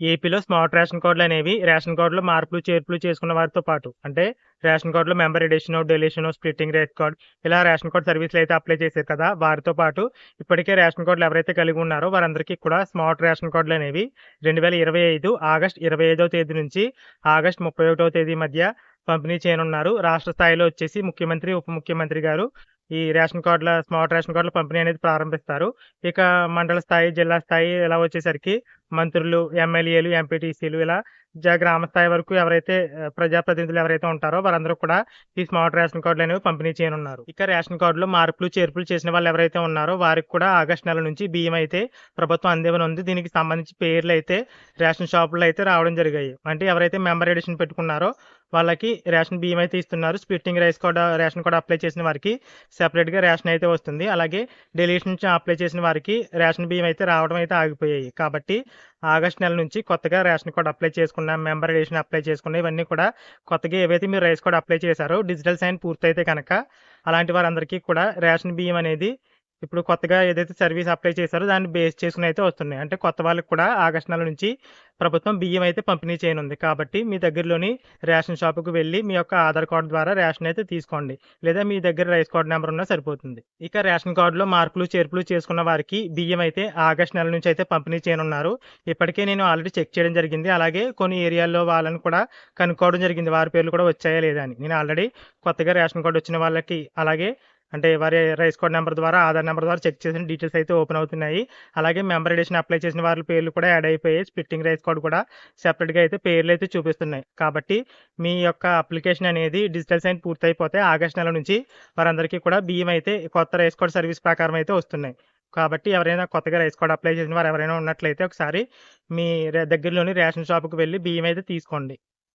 ఏపీలో smart ration కార్డులనేవి ration కార్డులో మార్పులు, చేర్పులు చేసుకున్న వారితో పాటు అంటే రేషన్ కార్డులో member addition, deletion, splitting ration card ఇలా రేషన్ కార్డ్ సర్వీసులైతే అప్లై చేశారు కదా! వారితో పాటు ఇప్పటికే రేషన్ కార్డులు ఎవరైతే కలిగి ఉన్నారో వారందరికీ కూడా స్మార్ట్ రేషన్ కార్డులనేవి 2025 ఆగస్టు 25వ తేదీ నుంచి ఆగస్టు 31వ తేదీ మధ్య పంపిణీ చేయనున్నారు. రాష్ట్ర స్థాయిలో వచ్చేసి ముఖ్యమంత్రి, ఉప ముఖ్యమంత్రి గారు ఈ రేషన్ కార్డుల స్మార్ట్ రేషన్ కార్డుల పంపిణీ అనేది ప్రారంభిస్తారు. ఇక మండల స్థాయి, జిల్లా స్థాయి ఇలా వచ్చేసరికి మంత్రులు, ఎమ్మెల్యేలు, ఎంపీటీసీలు ఇలా గ్రామ స్థాయి వరకు ఎవరైతే ప్రజాప్రతినిధులు ఎవరైతే ఉంటారో వారందరూ కూడా ఈ స్మార్ట్ రేషన్ కార్డులు అనేవి పంపిణీ చేయనున్నారు. ఇక రేషన్ కార్డులో మార్పులు, చేర్పులు చేసిన వాళ్ళు ఎవరైతే ఉన్నారో వారికి కూడా ఆగస్టు నెల నుంచి బియ్యం అయితే ప్రభుత్వం అందివ్వనుంది. దీనికి సంబంధించి పేర్లు అయితే రేషన్ షాపుల్లో అయితే రావడం జరిగాయి. అంటే ఎవరైతే మెంబర్ ఎడిషన్ పెట్టుకున్నారో వాళ్ళకి రేషన్ బియ్యం అయితే ఇస్తున్నారు. స్ప్లిట్టింగ్ రేషన్ కూడా అప్లై చేసిన వారికి సెపరేట్‌గా రేషన్ అయితే వస్తుంది. అలాగే డెలీషన్ నుంచి అప్లై చేసిన వారికి రేషన్ బియ్యం అయితే రావడం అయితే ఆగిపోయాయి. కాబట్టి ఆగస్టు నెల నుంచి కొత్తగా రేషన్ కార్డ్ అప్లై చేసుకున్న, మెంబర్ ఎడిషన్ అప్లై చేసుకున్న ఇవన్నీ కూడా కొత్తగా ఏవైతే మీరు రైస్ కార్డ్ అప్లై చేశారో డిజిటల్ సైన్ పూర్తయితే కనుక అలాంటి వారందరికీ కూడా రేషన్ బియ్యం అనేది ఇప్పుడు కొత్తగా ఏదైతే సర్వీస్ అప్లై చేశారో దాన్ని బేస్ చేసుకొని అయితే వస్తున్నాయి. అంటే కొత్త వాళ్ళకి కూడా ఆగస్టు నెల నుంచి ప్రభుత్వం బియ్యం అయితే పంపిణీ చేయనుంది. కాబట్టి మీ దగ్గరలోని రేషన్ షాప్‌కి వెళ్లి మీ యొక్క ఆధార్ కార్డ్ ద్వారా రేషన్ అయితే తీసుకోండి. లేదా మీ దగ్గర రైస్ కార్డ్ నంబర్ ఉన్నా సరిపోతుంది. ఇక రేషన్ కార్డులో మార్పులు, చేర్పులు చేసుకున్న వారికి బియ్యం అయితే ఆగస్టు నెల నుంచి అయితే పంపిణీ చేయనున్నారు. ఇప్పటికే నేను ఆల్రెడీ చెక్ చేయడం జరిగింది. అలాగే కొన్ని ఏరియాల్లో వాళ్ళని కూడా కనుక్కోవడం జరిగింది. వారి పేర్లు కూడా వచ్చాయా లేదా అని. నేను ఆల్రెడీ కొత్తగా రేషన్ కార్డ్ వచ్చిన వాళ్ళకి అలాగే అంటే వారి రైస్ కార్డ్ నంబర్ ద్వారా, ఆధార్ నంబర్ ద్వారా చెక్ చేసిన డీటెయిల్స్ అయితే ఓపెన్ అవుతున్నాయి. అలాగే మెంబర్ ఎడిషన్ అప్లై చేసిన వాళ్ళ పేర్లు కూడా యాడ్ అయిపోయాయి. స్ప్లిట్టింగ్ రైస్ కార్డ్ కూడా సెపరేట్‌గా అయితే పేర్లు అయితే చూపిస్తున్నాయి. కాబట్టి మీ యొక్క అప్లికేషన్ అనేది డిజిటల్ సైన్ పూర్తయిపోతే ఆగస్టు నెల నుంచి వారందరికీ కూడా బియ్యం అయితే కొత్త రైస్ కార్డ్ సర్వీస్ ప్రకారం అయితే వస్తున్నాయి. కాబట్టి ఎవరైనా కొత్తగా రైస్ కార్డ్ అప్లై చేసిన వారు ఎవరైనా ఉన్నట్లయితే ఒకసారి మీ దగ్గరలోని రేషన్ షాప్‌కి వెళ్లి బియ్యం అయితే తీసుకోండి.